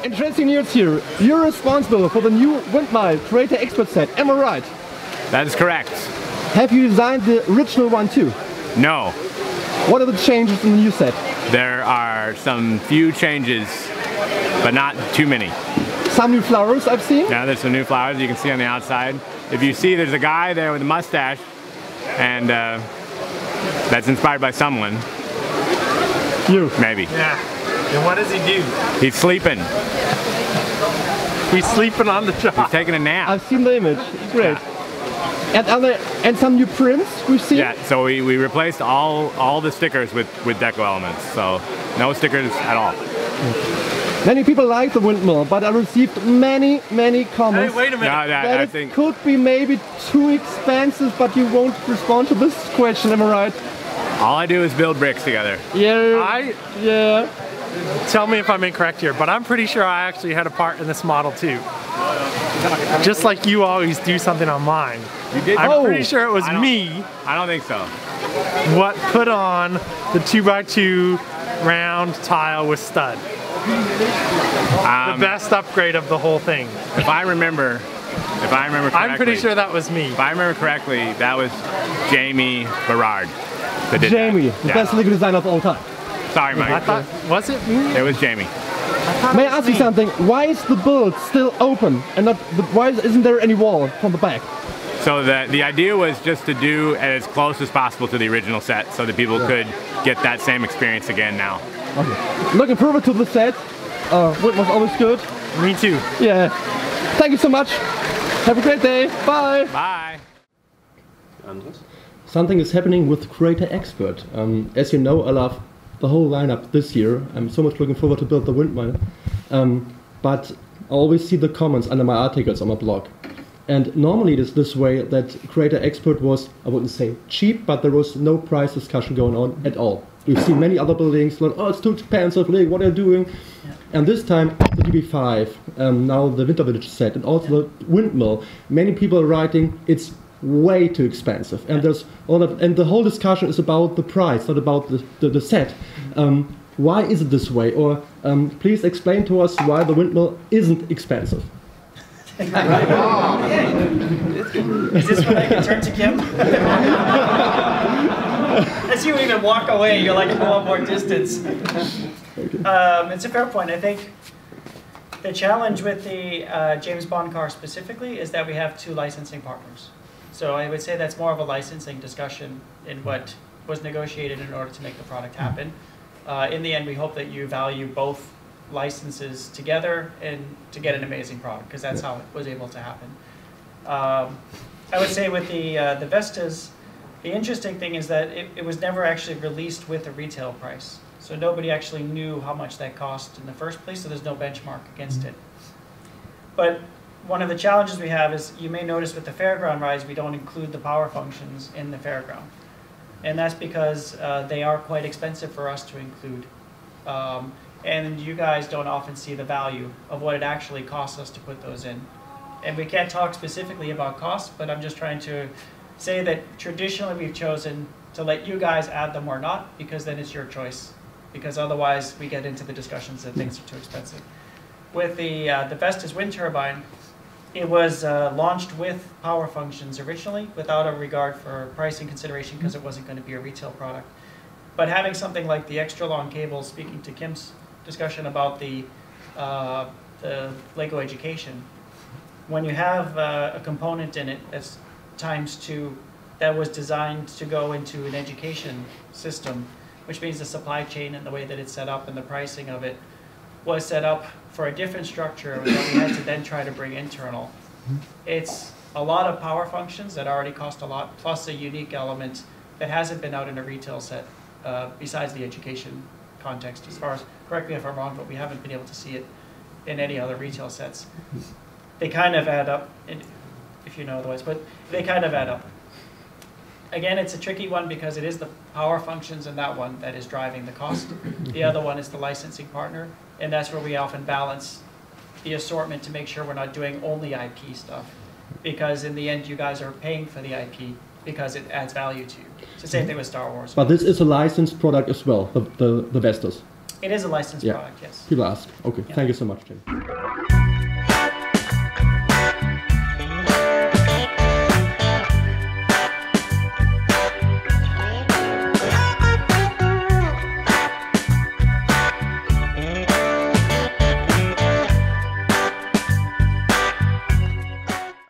interesting news here. You're responsible for the new windmill Creator Expert set, am I right? That is correct. Have you designed the original one too? No. What are the changes in the new set? There are some few changes, but not too many. Some new flowers I've seen? Yeah, there's some new flowers you can see on the outside. If you see, there's a guy there with a mustache, and that's inspired by someone. You. Maybe. Yeah. And what does he do? He's sleeping. He's sleeping on the job. He's taking a nap. I've seen the image. It's great. And some new prints we've seen? Yeah, so we replaced all the stickers with deco elements, so no stickers at all. Many people like the windmill, but I received many comments. Hey, wait a minute. That I it think could be maybe too expensive, but you won't respond to this question, am I right? all I do is build bricks together. Yeah. Yeah. Tell me if I'm incorrect here, but I'm pretty sure I actually had a part in this model too. Just like you always do something on mine. You did? I'm pretty sure it was me. I don't think so. What put on the 2x2 round tile with stud. The best upgrade of the whole thing. If I remember correctly, I'm pretty sure that was me. If I remember correctly, that was Jamie Berard that did Jamie, that. the best Lego designer of all time. Sorry, Mike. I thought, was it me? It was Jamie. May I ask you something? Why is the build still open and not? Why isn't there any wall from the back? So the idea was just to do as close as possible to the original set, so that people could get that same experience again now. Okay. Looking forward to the set. Wood was always good. Me too. Yeah. Thank you so much. Have a great day. Bye. Bye. Something is happening with Creator Expert. As you know, I love the whole lineup this year. I'm so much looking forward to build the windmill. But I always see the comments under my articles on my blog. And normally it is this way that Creator Expert was, I wouldn't say cheap, but there was no price discussion going on at all. We've seen many other buildings like, oh, it's too expensive, like, what are you doing? Yeah. And this time, the DB5, now the Winter Village set, and also the windmill, many people are writing, it's way too expensive. And there's all of, and the whole discussion is about the price, not about the set. Why is it this way? Or please explain to us why the windmill isn't expensive. Is this when I can turn to Kim? As you even walk away, you're like, go on more distance. It's a fair point. I think the challenge with the James Bond car specifically is that we have two licensing partners. So I would say that's more of a licensing discussion in what was negotiated in order to make the product happen. In the end, we hope that you value both licenses together and to get an amazing product, because that's how it was able to happen. I would say with the Vestas, the interesting thing is that it was never actually released with a retail price. So nobody actually knew how much that cost in the first place, so there's no benchmark against it. But one of the challenges we have is, you may notice with the fairground rides, we don't include the power functions in the fairground. And that's because they are quite expensive for us to include. And you guys don't often see the value of what it actually costs us to put those in. And we can't talk specifically about costs, but I'm just trying to say that traditionally we've chosen to let you guys add them or not, because then it's your choice. Because otherwise we get into the discussions that things are too expensive. With the Vestas wind turbine, it was launched with power functions originally, without a regard for pricing consideration, because it wasn't going to be a retail product. But having something like the extra long cables, speaking to Kim's discussion about the Lego education, when you have a component in it that's ×2 that was designed to go into an education system, which means the supply chain and the way that it's set up and the pricing of it was set up for a different structure that we had to then try to bring internal. It's a lot of power functions that already cost a lot, plus a unique element that hasn't been out in a retail set besides the education context. As far as, correct me if I'm wrong, but we haven't been able to see it in any other retail sets. They kind of add up, if you know otherwise, but they kind of add up. Again, it's a tricky one because it is the power functions in that one that is driving the cost. The other one is the licensing partner, and that's where we often balance the assortment to make sure we're not doing only IP stuff. Because in the end, you guys are paying for the IP because it adds value to you. It's the same thing with Star Wars. But this is a licensed product as well, the Vestas. It is a licensed Yeah. product, yes. People ask. Okay, thank you so much, Jim.